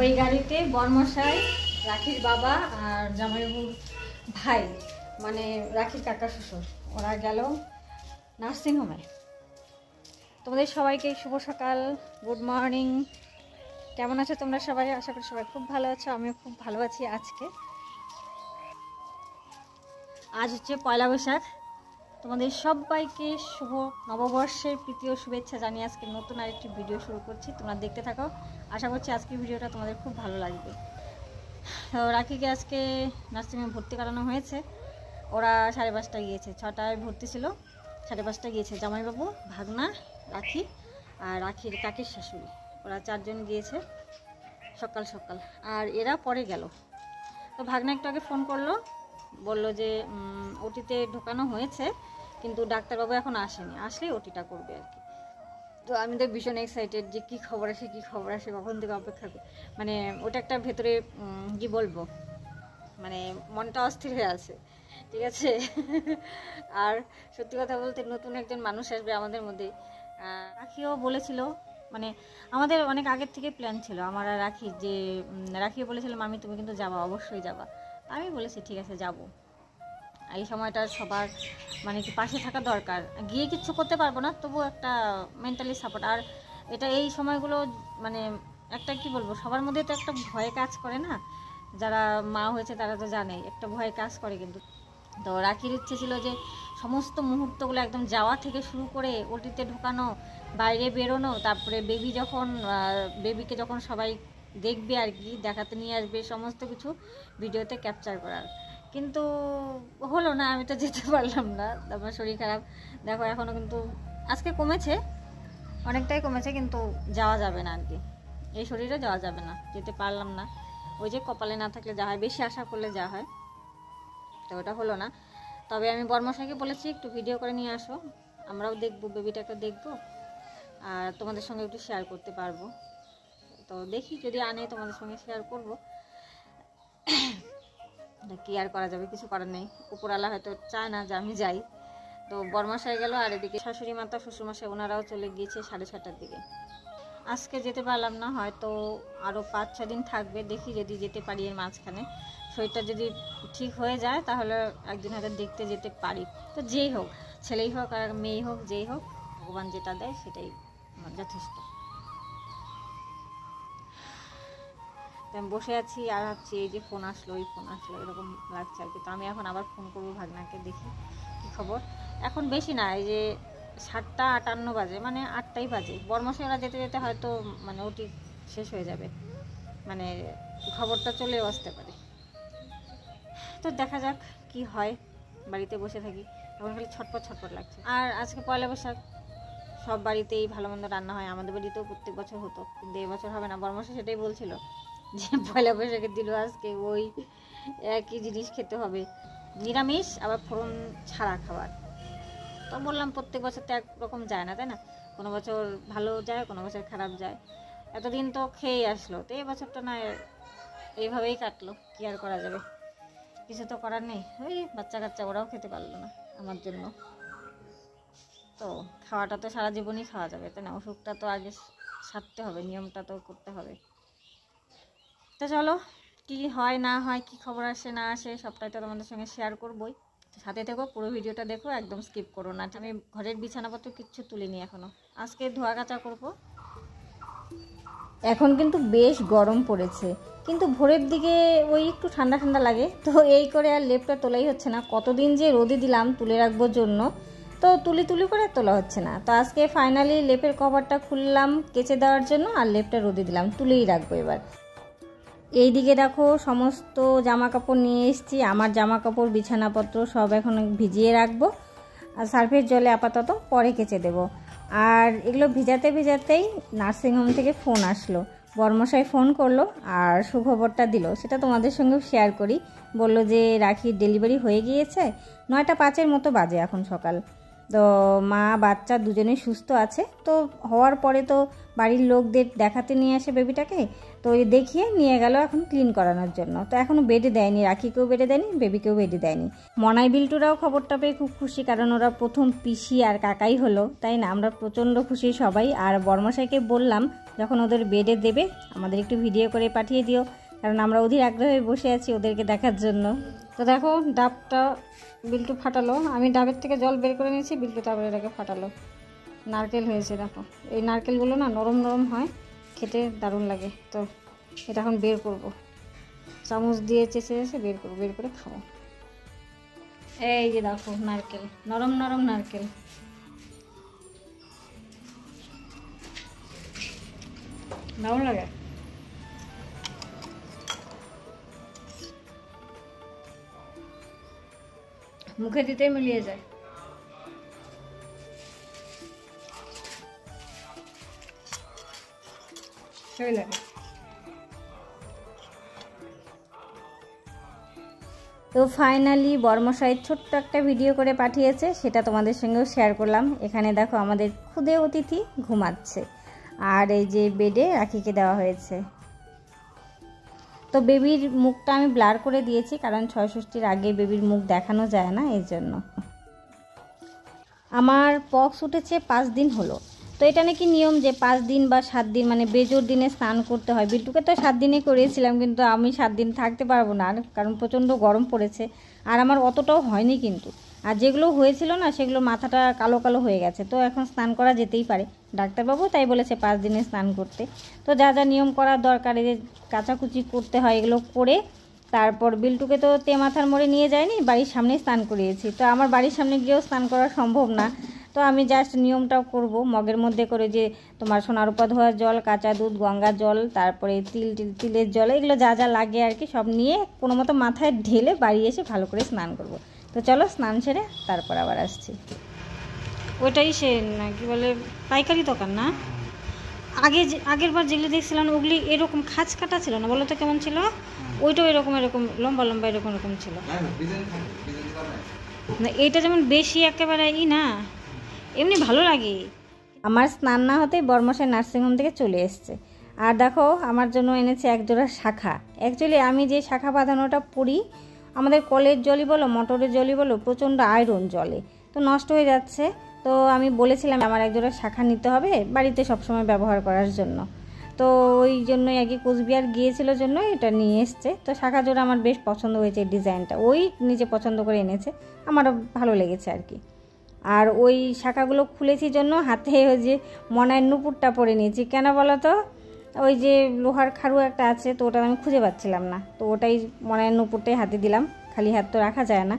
ওই গাড়িতে বরমশাই, রাখির বাবা আর জামাইবাবুর ভাই, মানে রাখির কাকা শ্বশুর, ওরা গেল নার্সিংহোমে। তোমাদের সবাইকে শুভ সকাল, গুড মর্নিং। কেমন আছো তোমরা সবাই? আশা করি সবাই খুব ভালো আছো, আমিও খুব ভালো আছি। আজ হচ্ছে পয়লা বৈশাখ। তোমাদের সবাইকে শুভ নববর্ষের প্রীতি ও শুভেচ্ছা জানিয়ে আজকে নতুন আরেকটি ভিডিও শুরু করছি। তোমরা দেখতে থাকো, আশা করছি আজকের ভিডিওটা তোমাদের খুব ভালো লাগবে। তো রাখিকে আজকে নার্সিংহোমে ভর্তি করানো হয়েছে। ওরা 5:30টায় গিয়েছে, 6টায় ভর্তি ছিল, 5:30টায় গিয়েছে। জামাইবাবু, ভাগনা, রাখি আর রাখির কাকির শাশুড়ি, ওরা 4 জন গিয়েছে সকাল সকাল। আর এরা পরে গেল। তো ভাগনা একটু আগে ফোন করলো, বলল যে ওটিতে ঢোকানো হয়েছে, কিন্তু ডাক্তারবাবু এখন আসেনি, আসলেই ওটিটা করবে আর কি। তো আমি তো ভীষণ এক্সাইটেড যে কী খবর আসে, কখন থেকে অপেক্ষা করি। মানে ওটা একটা ভেতরে কি বলবো, মানে মনটা অস্থির হয়ে আছে, ঠিক আছে। আর সত্যি কথা বলতে নতুন একজন মানুষ আসবে আমাদের মধ্যে। রাখিও বলেছিল, মানে আমাদের অনেক আগের থেকে প্ল্যান ছিল আমার আর রাখি, যে রাখিও বলেছিল মামি তুমি কিন্তু যাবা, অবশ্যই যাবা। আমি বলেছি ঠিক আছে যাব। এই সময়টা সবার মানে কি পাশে থাকা দরকার। গিয়ে কিচ্ছু করতে পারবো না, তবু একটা মেন্টালি সাপোর্ট। আর এটা এই সময়গুলো মানে একটা কি বলবো, সবার মধ্যে তো একটা ভয় কাজ করে না, যারা মা হয়েছে তারা তো জানেই, একটা ভয় কাজ করে। কিন্তু তো রাখির ইচ্ছে ছিল যে সমস্ত মুহূর্তগুলো একদম যাওয়া থেকে শুরু করে ওটিতে ঢোকানো, বাইরে বেরোনো, তারপরে বেবিকে যখন সবাই দেখবে আর কি, দেখাতে নিয়ে আসবে, সমস্ত কিছু ভিডিওতে ক্যাপচার করার। কিন্তু হলো না, আমি তো যেতে পারলাম না, আমার শরীর খারাপ। দেখো এখনও কিন্তু আজকে কমেছে, অনেকটাই কমেছে, কিন্তু যাওয়া যাবে না আর কি, এই শরীরে যাওয়া যাবে না, যেতে পারলাম না। ওই যে কপালে না থাকলে যা হয়, বেশি আশা করলে যা হয়, তো ওটা হলো না। তবে আমি বর্মশাইকে বলেছি একটু ভিডিও করে নিয়ে আসো, আমরাও দেখবো, বেবিটাকে দেখবো, আর তোমাদের সঙ্গে একটু শেয়ার করতে পারবো। তো দেখি যদি আনে তোমাদের সঙ্গে শেয়ার করবো। কি আর করা যাবে, কিছু করার নেই, উপরওয়ালা হয়তো চায় না যে আমি যাই। তো বর্মশাই গেল, আর এদিকে শাশুড়ি মাতা, শ্বশুরমশাই ওনারাও চলে গিয়েছে 6:30টার দিকে। আজকে যেতে পারলাম না, হয়তো আরও 5-6 দিন থাকবে, দেখি যদি যেতে পারি। এর মাঝখানে শরীরটা যদি ঠিক হয়ে যায় তাহলে একদিন হয়তো দেখতে যেতে পারি। তো যেই হোক, ছেলেই হোক আর মেয়েই হোক, যেই হোক, ভগবান যেটা দেয় সেটাই আমার যথেষ্ট। আমি বসে আছি আর ভাবছি এই যে ফোন আসলো, এই ফোন আসলো, এরকম লাগছে আর কি। তো আমি এখন আবার ফোন করবো ভাগনাকে, দেখি কী খবর। এখন বেশি না, এই যে 7:58 বাজে, মানে 8টাই বাজে। বর্মশাই ওরা যেতে যেতে হয়তো মানে ওটি শেষ হয়ে যাবে, মানে খবরটা চলেও আসতে পারে। তো দেখা যাক কি হয়, বাড়িতে বসে থাকি, এখন খালি ছটপট লাগছে। আর আজকে পয়লা বৈশাখ, সব বাড়িতেই ভালো মন্দ রান্না হয়, আমাদের বাড়িতেও প্রত্যেক বছর হতো, কিন্তু এবছর হবে না। বর্মশাই সেটাই বলছিল যে পয়লা বৈশাখে দিল আজকে ওই একই জিনিস খেতে হবে, নিরামিষ আবার ফোড়ন ছাড়া খাবার। তো বললাম প্রত্যেক বছর তো একরকম যায় না, তাই না? কোনো বছর ভালো যায়, কোনো বছর খারাপ যায়। এতদিন তো খেয়েই আসলো, তো এই বছরটা না এইভাবেই কাটলো, কি আর করা যাবে, কিছু তো করার নেই। ওই বাচ্চা কাচ্চা ওরাও খেতে পারলো না আমার জন্য। তো খাওয়াটা তো সারা জীবনই খাওয়া যাবে, তাই না? অসুখটা তো আগে সারতে হবে, নিয়মটা তো করতে হবে। তো চলো, কি হয় না হয়, কি খবর আসে না আসে, সবটাই তো তোমাদের সঙ্গে শেয়ার করবোই। সাথে থেকো, পুরো ভিডিওটা দেখো, একদম স্কিপ করো না। আমি ঘরের বিছানাপত্র কিচ্ছু তুলিনি এখনও, আজকে ধোয়া কাচা করবো। এখন কিন্তু বেশ গরম পড়েছে, কিন্তু ভোরের দিকে ওই একটু ঠান্ডা ঠান্ডা লাগে। তো এই করে আর লেপটা তোলাই হচ্ছে না, কতদিন যে রোদে দিলাম তুলে রাখবোর জন্য, তো তুলি করে তোলা হচ্ছে না। তো আজকে ফাইনালি লেপের কভারটা খুললাম কেচে দেওয়ার জন্য, আর লেপটা রোদে দিলাম, তুলেই রাখবো এবার। এইদিকে দেখো সমস্ত জামা কাপড় নিয়ে এসেছি, আমার জামা কাপড় বিছানাপত্র সব এখন ভিজিয়ে রাখবো, আর সার্ফের জলে আপাতত পরে কেচে দেবো। আর এগুলো ভিজাতেই নার্সিংহোম থেকে ফোন আসলো, বর্মশাই ফোন করলো আর সুখবরটা দিল, সেটা তোমাদের সঙ্গেও শেয়ার করি। বলল যে রাখির ডেলিভারি হয়ে গিয়েছে, 9:05 মতো বাজে এখন সকাল। তো মা বাচ্চা দুজনেই সুস্থ আছে। তো হওয়ার পরে তো বাড়ির লোকদের দেখাতে নিয়ে আসে বেবিটাকে, তো ওই দেখিয়ে নিয়ে গেল এখন ক্লিন করানোর জন্য। তো এখনও বেডে দেয়নি, রাখিকেও বেডে দেয়নি, বেবিকেও বেডে দেয়নি। মনাই বিল্টুরাও খবরটা পেয়ে খুব খুশি, কারণ ওরা প্রথম পিসি আর কাকাই হলো, তাই না? আমরা প্রচণ্ড খুশি সবাই। আর বর্মশাইকে বললাম যে যখন ওদের বেডে দেবে আমাদের একটু ভিডিও করে পাঠিয়ে দিও, কারণ আমরা অধীর আগ্রহে বসে আছি ওদেরকে দেখার জন্য। তো দেখো ডাবটা বিল্টু ফাটালো, আমি ডাবের থেকে জল বের করে নিয়েছি, বিল্টু তারপরে এটাকে ফাটালো। নারকেল হয়েছে দেখো, এই নারকেলগুলো না নরম নরম হয়, খেতে দারুণ লাগে। তো এটা এখন বের করব, চামচ দিয়ে চেঁচে চেঁচে বের করবো, বের করে খাবো। এই যে দেখো নারকেল, নরম নরম নারকেল। দারুণ লাগে। মুখে দিতেই মিলিয়ে যায়। সেই লাগে। তো ফাইনালি বর্মশাই ছোট্ট একটা ভিডিও করে পাঠিয়েছে, সেটা তোমাদের সঙ্গেও শেয়ার করলাম। এখানে দেখো আমাদের ক্ষুদে অতিথি ঘুমাচ্ছে, আর এই যে বেডে রাখিকে দেওয়া হয়েছে। তো বেবির মুখটা আমি ব্লার করে দিয়েছি, কারণ ৬ ষষ্ঠীর আগে বেবির মুখ দেখানো যায় না, এই জন্য। আমার পক্স উঠেছে 5 দিন হলো। তো এটা নাকি নিয়ম যে 5 দিন বা 7 দিন মানে বেজোর দিনে স্নান করতে হয়। বিল্টুকে তো 7 দিনে করিয়েছিলাম, কিন্তু আমি 7 দিন থাকতে পারবো না, কারণ প্রচণ্ড গরম পড়েছে। আর আমার অতটাও হয়নি কিন্তু, আর যেগুলো হয়েছিল না সেগুলো মাথাটা কালো কালো হয়ে গেছে। তো এখন স্নান করা যেতেই পারে, ডাক্তারবাবু তাই বলেছে 5 দিনে স্নান করতে। তো যা যা নিয়ম করার দরকার, এই যে কাচাকুচি করতে হয় এগুলো করে তারপর বিল্টুকে তো মাথার মোড়ে নিয়ে যায়নি, বাড়ির সামনেই স্নান করিয়েছি। তো আমার বাড়ির সামনে গিয়েও স্নান করা সম্ভব না, তো আমি জাস্ট নিয়মটাও করব। মগের মধ্যে করে যে তোমার সোনারূপা ধোয়ার জল, কাঁচা দুধ, গঙ্গার জল, তারপরে তিলের জল, এগুলো যা যা লাগে আর কি সব নিয়ে কোনো মতো মাথায় ঢেলে বাড়ি এসে ভালো করে স্নান করব। তো চলো স্নান সেরে তারপর আবার আসছি। ওইটাই সে না কি বলে পাইকারি দোকান না, আগের বার যেগুলি দেখছিলাম ওগুলি এরকম খাঁজ কাটা ছিল না, বলো তো কেমন ছিল? ওইটাও এরকম এরকম লম্বা লম্বা এরকম এরকম ছিল না, এইটা যেমন বেশি একেবারে না, এমনি ভালো লাগে। আমার স্নান না হতেই বর্মশাই নার্সিংহোম থেকে চলে এসছে। আর দেখো আমার জন্য এনেছে একজোড়া শাখা। অ্যাকচুয়ালি আমি যে শাখা বাঁধানোটা পরি, আমাদের কলের জলই বলো মোটরের জলই বলো প্রচণ্ড আয়রন জলে, তো নষ্ট হয়ে যাচ্ছে। তো আমি বলেছিলাম আমার একজোড়া শাখা নিতে হবে বাড়িতে সবসময় ব্যবহার করার জন্য। তো ওই জন্যই আগে কোচবিহার গিয়েছিল জন্য এটা নিয়ে এসছে। তো শাখা জোড়া আমার বেশ পছন্দ হয়েছে, ডিজাইনটা ওই নিজে পছন্দ করে এনেছে, আমারও ভালো লেগেছে আর কি। আর ওই শাখাগুলো খুলেছি জন্য হাতে ওই যে মনায়ের নুপুরটা পরে নিয়েছি। কেন বলো তো, ওই যে লোহার খাড়ু একটা আছে, তো ওটা আমি খুঁজে পাচ্ছিলাম না, তো ওটাই মনায়ের নুপুরটাই হাতে দিলাম, খালি হাত তো রাখা যায় না।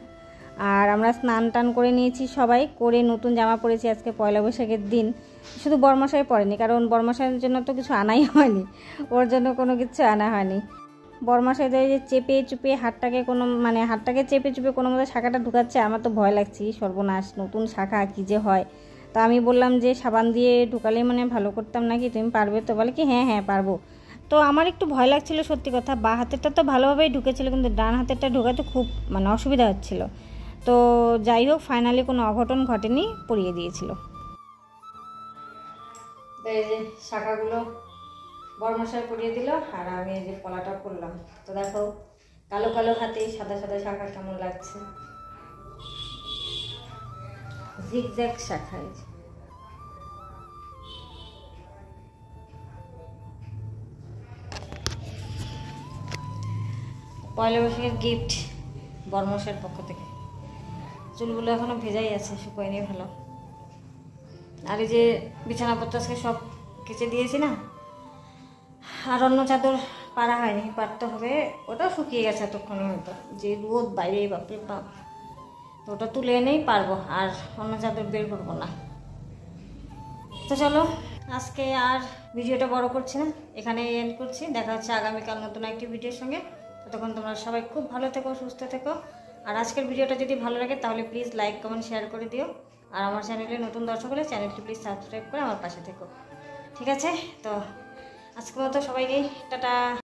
আর আমরা স্নান টান করে নিয়েছি সবাই, করে নতুন জামা পরেছি। আজকে পয়লা বৈশাখের দিন, শুধু বর্মশাই পরেনি, কারণ বর্মশাইয়ের জন্য তো কিছু আনাই হয়নি, ওর জন্য কোনো কিছু আনা হয়নি। বর্মশাইদের যে চেপে চুপে হাতটাকে হাতটাকে চেপে চুপে কোনো মতো শাখাটা ঢুকাচ্ছে, আমার তো ভয় লাগছে, সর্বনাশ নতুন শাখা কী যে হয়। তো আমি বললাম যে সাবান দিয়ে ঢুকালেই ভালো করতাম নাকি, তুমি পারবে তো? বলে কি হ্যাঁ হ্যাঁ পারবো। তো আমার একটু ভয় লাগছিল সত্যি কথা, বা হাতেরটা তো ভালোভাবেই ঢুকেছিল, কিন্তু ডান হাতেরটা ঢোকাতে খুব অসুবিধা হচ্ছিল। তো যাই হোক ফাইনালি কোনো অঘটন ঘটেনি, পরিয়ে দিয়েছিল। তো এই যে শাখাগুলো বর্মশাই পরিয়ে দিল, আর আমি এই যে পলাটা করলাম। তো দেখো কালো কালো হাতে সাদা সাদা শাখা কেমন লাগছে, জিগজ্যাগ শাখা। পয়লা বৈশাখের গিফট বর্মশাইয়ের পক্ষ থেকে। চুলগুলো এখনো ভেজাই আছে, শুকোয়নি ভালো। আর এই যে বিছানাপত্র আজকে সব কেচে দিয়েছি না, আর অন্য চাদর পাড়া হয়নি, পারতে হবে। ওটাও শুকিয়ে গেছে এতক্ষণে, হয়তো যে রোদ বাইরে বাপরে বাপ। তো ওটা তুলে এনেই পারবো, আর অন্য চাদর বের করবো না। তো চলো আজকে আর ভিডিওটা বড় করছি না, এখানে এন্ড করছি। দেখা হচ্ছে আগামীকাল নতুন একটি ভিডিওর সঙ্গে। ততক্ষণ তোমরা সবাই খুব ভালো থেকো, সুস্থ থেকো। আর আজকের ভিডিওটা যদি ভালো লাগে তাহলে প্লিজ লাইক কমেন্ট শেয়ার করে দিও। আর আমার চ্যানেলে নতুন দর্শক হলে চ্যানেলটি প্লিজ সাবস্ক্রাইব করে আমার পাশে থেকো, ঠিক আছে? তো আজকের মতো সবাইকে টাটা।